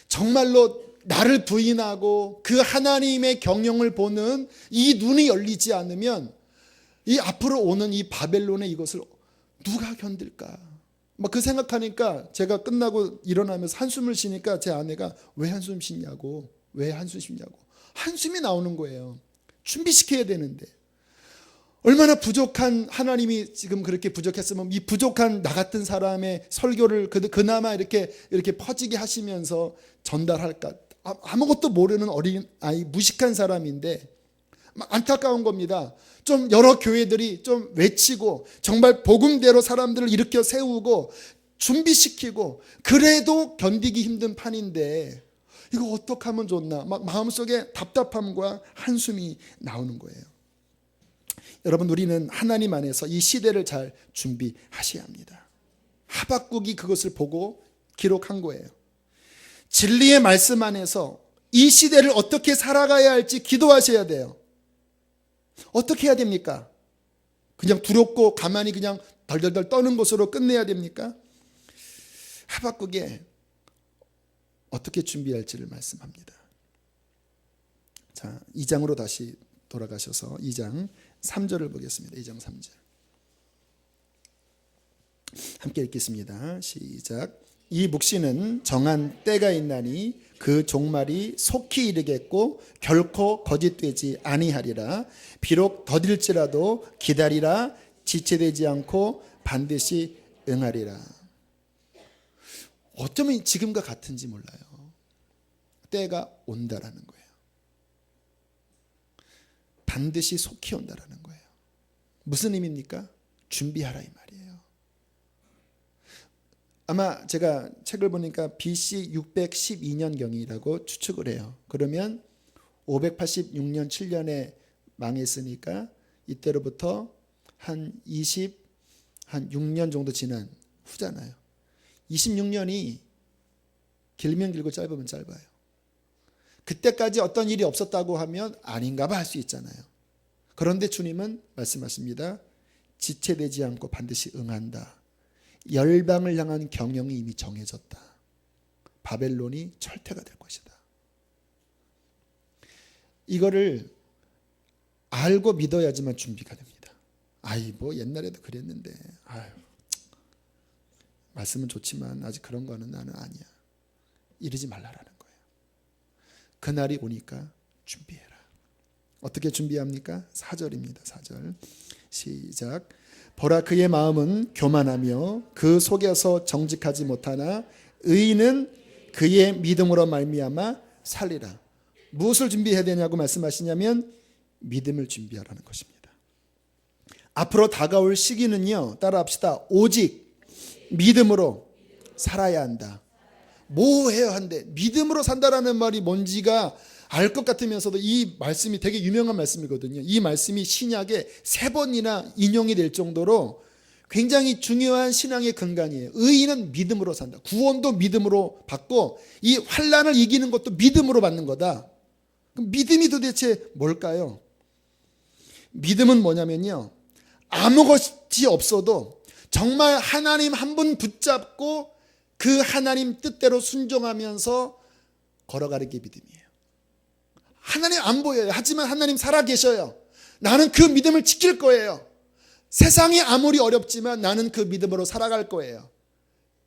정말로 나를 부인하고 그 하나님의 경영을 보는 이 눈이 열리지 않으면 이 앞으로 오는 이 바벨론의 이것을 누가 견딜까? 막 그 생각하니까 제가 끝나고 일어나면서 한숨을 쉬니까 제 아내가 왜 한숨 쉬냐고, 왜 한숨 쉬냐고, 한숨이 나오는 거예요. 준비시켜야 되는데 얼마나 부족한, 하나님이 지금 그렇게 부족했으면 이 부족한 나 같은 사람의 설교를 그나마 이렇게 퍼지게 하시면서 전달할까? 아무것도 모르는 어린 아이, 무식한 사람인데 안타까운 겁니다. 좀 여러 교회들이 좀 외치고 정말 복음대로 사람들을 일으켜 세우고 준비시키고 그래도 견디기 힘든 판인데 이거 어떻게 하면 좋나? 막 마음속에 답답함과 한숨이 나오는 거예요. 여러분, 우리는 하나님 안에서 이 시대를 잘 준비하셔야 합니다. 하박국이 그것을 보고 기록한 거예요. 진리의 말씀 안에서 이 시대를 어떻게 살아가야 할지 기도하셔야 돼요. 어떻게 해야 됩니까? 그냥 두렵고 가만히 그냥 덜덜덜 떠는 것으로 끝내야 됩니까? 하박국에 어떻게 준비할지를 말씀합니다. 자, 2장으로 다시 돌아가셔서 2장 3절을 보겠습니다. 2장 3절. 함께 읽겠습니다. 시작. 이 묵시는 정한 때가 있나니 그 종말이 속히 이르겠고 결코 거짓되지 아니하리라. 비록 더딜지라도 기다리라. 지체되지 않고 반드시 응하리라. 어쩌면 지금과 같은지 몰라요. 때가 온다라는 거예요. 반드시 속히 온다라는 거예요. 무슨 의미입니까? 준비하라 이 말이에요. 아마 제가 책을 보니까 BC 612년경이라고 추측을 해요. 그러면 586년 7년에 망했으니까 이때로부터 한 6년 정도 지난 후잖아요. 26년이 길면 길고 짧으면 짧아요. 그때까지 어떤 일이 없었다고 하면 아닌가 봐 할 수 있잖아요. 그런데 주님은 말씀하십니다. 지체되지 않고 반드시 응한다. 열방을 향한 경영이 이미 정해졌다. 바벨론이 철퇴가 될 것이다. 이거를 알고 믿어야지만 준비가 됩니다. 뭐 옛날에도 그랬는데 말씀은 좋지만 아직 그런 거는 나는 아니야. 이러지 말라라는 거예요. 그날이 오니까 준비해라. 어떻게 준비합니까? 4절입니다. 4절 시작. 보라 그의 마음은 교만하며 그 속에서 정직하지 못하나 의인은 그의 믿음으로 말미암아 살리라. 무엇을 준비해야 되냐고 말씀하시냐면 믿음을 준비하라는 것입니다. 앞으로 다가올 시기는요, 따라합시다. 오직 믿음으로 살아야 한다. 뭐 해야 한대? 믿음으로 산다라는 말이 뭔지가 알 것 같으면서도 이 말씀이 되게 유명한 말씀이거든요. 이 말씀이 신약에 3번이나 인용이 될 정도로 굉장히 중요한 신앙의 근간이에요. 의인은 믿음으로 산다. 구원도 믿음으로 받고 이 환난을 이기는 것도 믿음으로 받는 거다. 그럼 믿음이 도대체 뭘까요? 믿음은 뭐냐면요, 아무것이 없어도 정말 하나님 한 분 붙잡고 그 하나님 뜻대로 순종하면서 걸어가는 게 믿음이에요. 하나님 안 보여요. 하지만 하나님 살아계셔요. 나는 그 믿음을 지킬 거예요. 세상이 아무리 어렵지만 나는 그 믿음으로 살아갈 거예요.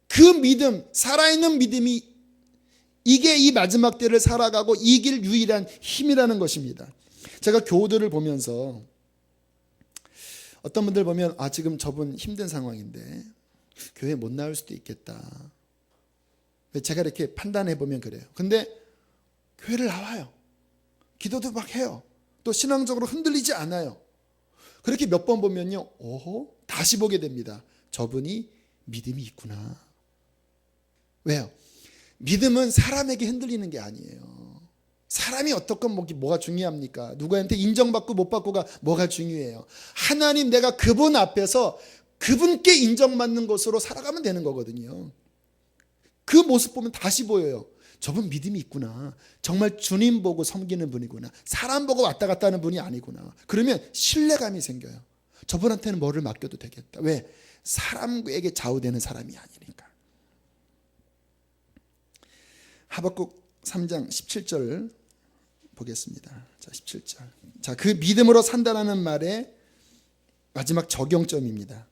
그 믿음, 살아있는 믿음이 이게 이 마지막 때를 살아가고 이길 유일한 힘이라는 것입니다. 제가 교우들을 보면서 어떤 분들 보면 지금 저분 힘든 상황인데 교회 못 나올 수도 있겠다. 제가 이렇게 판단해 보면 그래요. 근데 교회를 나와요. 기도도 막 해요. 또 신앙적으로 흔들리지 않아요. 그렇게 몇 번 보면요, 오호, 다시 보게 됩니다. 저분이 믿음이 있구나. 왜요? 믿음은 사람에게 흔들리는 게 아니에요. 사람이 어떻건 뭐가 중요합니까? 누구한테 인정받고 못 받고가 뭐가 중요해요? 하나님, 내가 그분 앞에서 그분께 인정받는 것으로 살아가면 되는 거거든요. 그 모습 보면 다시 보여요. 저분 믿음이 있구나. 정말 주님 보고 섬기는 분이구나. 사람 보고 왔다 갔다 하는 분이 아니구나. 그러면 신뢰감이 생겨요. 저분한테는 뭐를 맡겨도 되겠다. 왜? 사람에게 좌우되는 사람이 아니니까. 하박국 3장 17절 보겠습니다. 자, 17절. 자, 그 믿음으로 산다라는 말의 마지막 적용점입니다.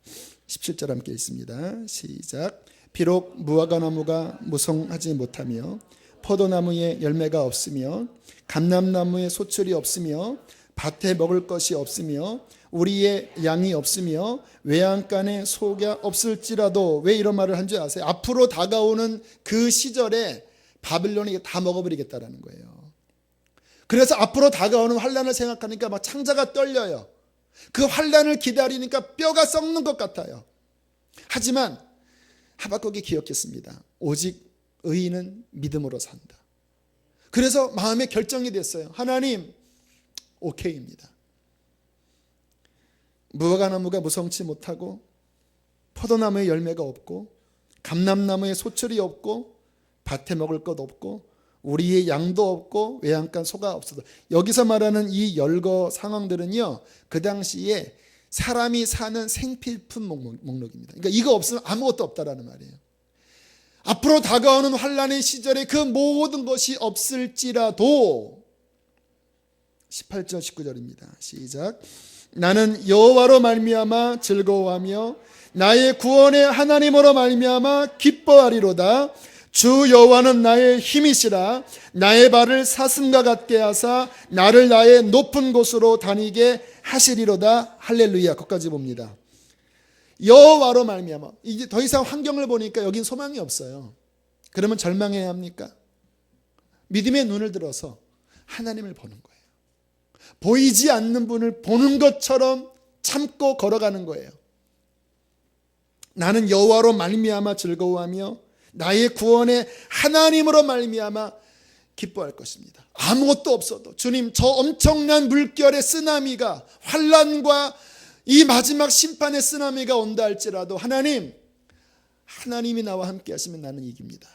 17절 함께 읽습니다. 시작. 비록 무화과나무가 무성하지 못하며 포도나무에 열매가 없으며 감람나무에 소출이 없으며 밭에 먹을 것이 없으며 우리의 양이 없으며 외양간에 소가 없을지라도, 왜 이런 말을 한 줄 아세요? 앞으로 다가오는 그 시절에 바빌론이 다 먹어버리겠다라는 거예요. 그래서 앞으로 다가오는 환란을 생각하니까 막 창자가 떨려요. 그 환란을 기다리니까 뼈가 썩는 것 같아요. 하지만 하박국이 기억했습니다. 오직 의인은 믿음으로 산다. 그래서 마음에 결정이 됐어요. 하나님, 오케이입니다. 무화과나무가 무성치 못하고 포도나무에 열매가 없고 감람나무에 소출이 없고 밭에 먹을 것 없고 우리의 양도 없고 외양간 소가 없어도, 여기서 말하는 이 열거 상황들은요, 그 당시에 사람이 사는 생필품 목록입니다. 그러니까 이거 없으면 아무것도 없다라는 말이에요. 앞으로 다가오는 환란의 시절에 그 모든 것이 없을지라도, 18절 19절입니다. 시작. 나는 여호와로 말미암아 즐거워하며 나의 구원의 하나님으로 말미암아 기뻐하리로다. 주 여호와는 나의 힘이시라. 나의 발을 사슴과 같게 하사 나를 나의 높은 곳으로 다니게 하시리로다. 할렐루야. 거기까지 봅니다. 여호와로 말미암아. 이제 더 이상 환경을 보니까 여긴 소망이 없어요. 그러면 절망해야 합니까? 믿음의 눈을 들어서 하나님을 보는 거예요. 보이지 않는 분을 보는 것처럼 참고 걸어가는 거예요. 나는 여호와로 말미암아 즐거워하며 나의 구원의 하나님으로 말미암아 기뻐할 것입니다. 아무것도 없어도 주님, 저 엄청난 물결의 쓰나미가, 환란과 이 마지막 심판의 쓰나미가 온다 할지라도 하나님이 나와 함께 하시면 나는 이깁니다.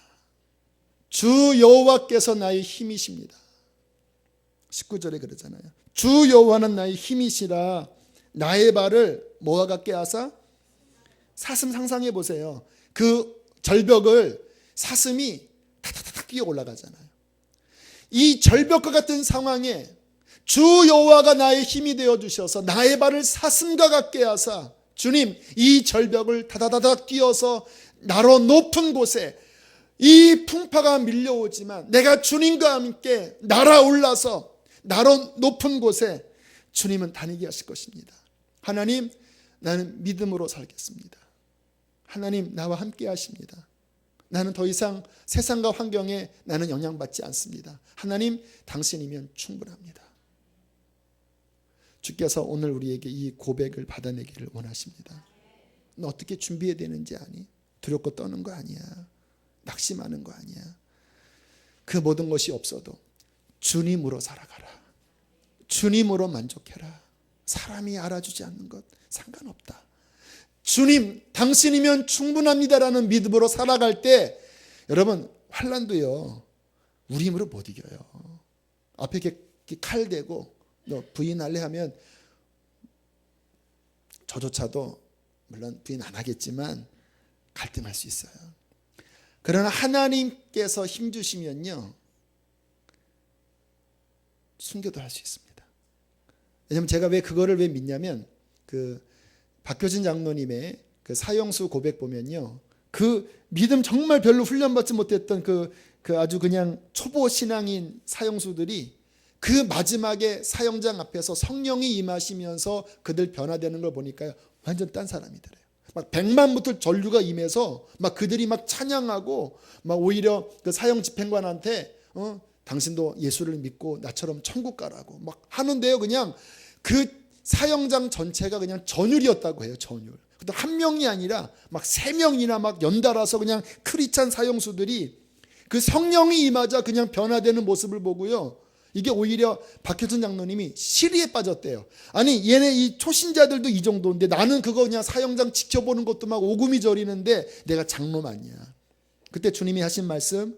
주 여호와께서 나의 힘이십니다. 19절에 그러잖아요. 주 여호와는 나의 힘이시라 나의 발을 뭐와 같게 하사? 사슴 상상해 보세요. 그 절벽을 사슴이 탁탁탁 뛰어 올라가잖아요. 이 절벽과 같은 상황에 주 여호와가 나의 힘이 되어 주셔서 나의 발을 사슴과 같게 하사 주님, 이 절벽을 다다다닥 뛰어서 나로 높은 곳에, 이 풍파가 밀려오지만 내가 주님과 함께 날아올라서 나로 높은 곳에 주님은 다니게 하실 것입니다. 하나님, 나는 믿음으로 살겠습니다. 하나님, 나와 함께 하십니다. 나는 더 이상 세상과 환경에 나는 영향받지 않습니다. 하나님, 당신이면 충분합니다. 주께서 오늘 우리에게 이 고백을 받아내기를 원하십니다. 너 어떻게 준비해야 되는지 아니? 두렵고 떠는 거 아니야. 낙심하는 거 아니야. 그 모든 것이 없어도 주님으로 살아가라. 주님으로 만족해라. 사람이 알아주지 않는 것 상관없다. 주님, 당신이면 충분합니다라는 믿음으로 살아갈 때 여러분, 환난도요 우리 힘으로 못 이겨요. 앞에 이렇게 칼 대고 너 부인할래 하면 저조차도 물론 부인 안 하겠지만 갈등할 수 있어요. 그러나 하나님께서 힘 주시면요 순교도 할 수 있습니다. 왜냐하면 제가 그거를 왜 믿냐면 그 박효진 장로님의 그 사형수 고백 보면요, 그 믿음 정말 별로 훈련받지 못했던 그 아주 그냥 초보 신앙인 사형수들이 그 마지막에 사형장 앞에서 성령이 임하시면서 그들 변화되는 걸 보니까요 완전 딴 사람이더래요. 막 100만 부터 전류가 임해서 막 그들이 막 찬양하고 막 오히려 그 사형 집행관한테 당신도 예수를 믿고 나처럼 천국 가라고 막 하는데요, 그냥 그 사형장 전체가 그냥 전율이었다고 해요. 전율. 또 한 명이 아니라 막 3명이나 막 연달아서 그냥 크리스찬 사형수들이 그 성령이 임하자 그냥 변화되는 모습을 보고요, 이게 오히려 박효준 장로님이 시리에 빠졌대요. 아니 얘네 이 초신자들도 이 정도인데 나는 그거 그냥 사형장 지켜보는 것도 막 오금이 저리는데 내가 장로만이야. 그때 주님이 하신 말씀,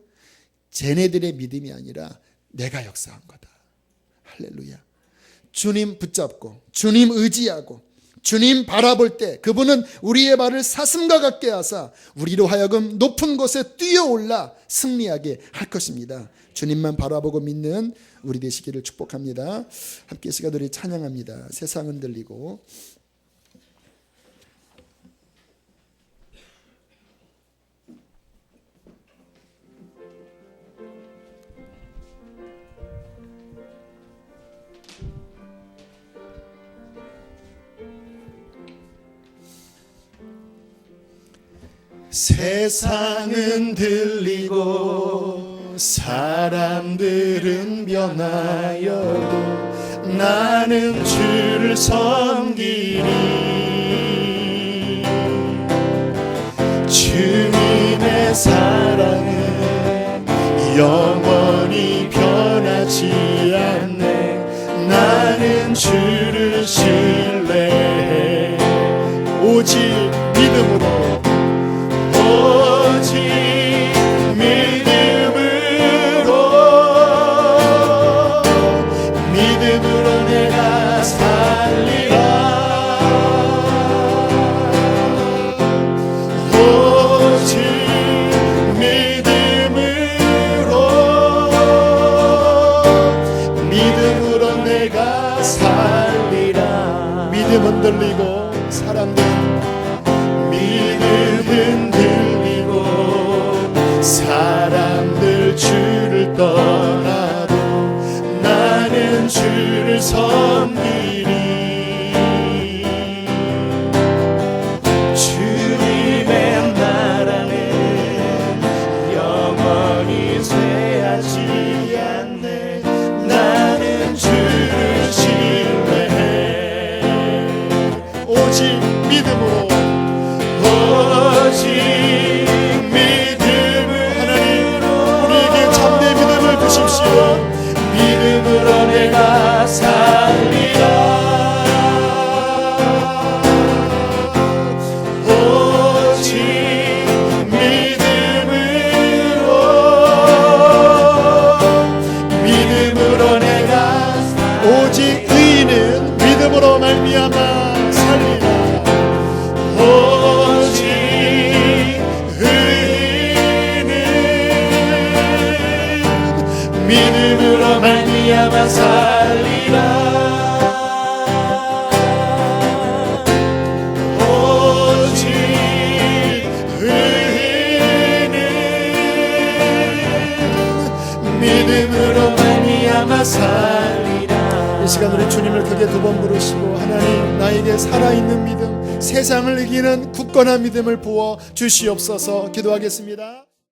쟤네들의 믿음이 아니라 내가 역사한 거다. 할렐루야. 주님 붙잡고 주님 의지하고 주님 바라볼 때 그분은 우리의 발을 사슴과 같게 하사 우리로 하여금 높은 곳에 뛰어올라 승리하게 할 것입니다. 주님만 바라보고 믿는 우리 되시기를 축복합니다. 함께 시간들이 찬양합니다. 세상은 들리고. 세상은 들리고 사람들은 변하여도 나는 주를 섬기리. 주님의 사랑은 영원히 변하지 않네. 나는 주를 신뢰해. 오직 믿음으로 오직 믿음으로 내가 살리라. 오직 믿음으로 내가 살리라. 믿음 흔들리고 사람들 믿음은 들리고 사람들 주를 떠나도 나는 주를 섬기리. 주님의 나라는 영원히 쇠하지 않네. 나는 주를 신뢰해. 오직 믿음으로 오직 믿음으로 하나님 우리에게 참된 믿음을 주십시오. 믿음으로 내가 살리라. 오직 믿음으로 내가 오직 의인은 믿음으로 말미암아 살리라. 오직 의인은 믿음으로 말미암아 살리라. 오직 의인은 믿음으로 말미암아 살리라. 이 시간 우리 주님을 크게 두 번 부르시고 하나님 나에게 살아있는 믿음 세상을 이기는 굳건한 믿음을 부어 주시옵소서 기도하겠습니다.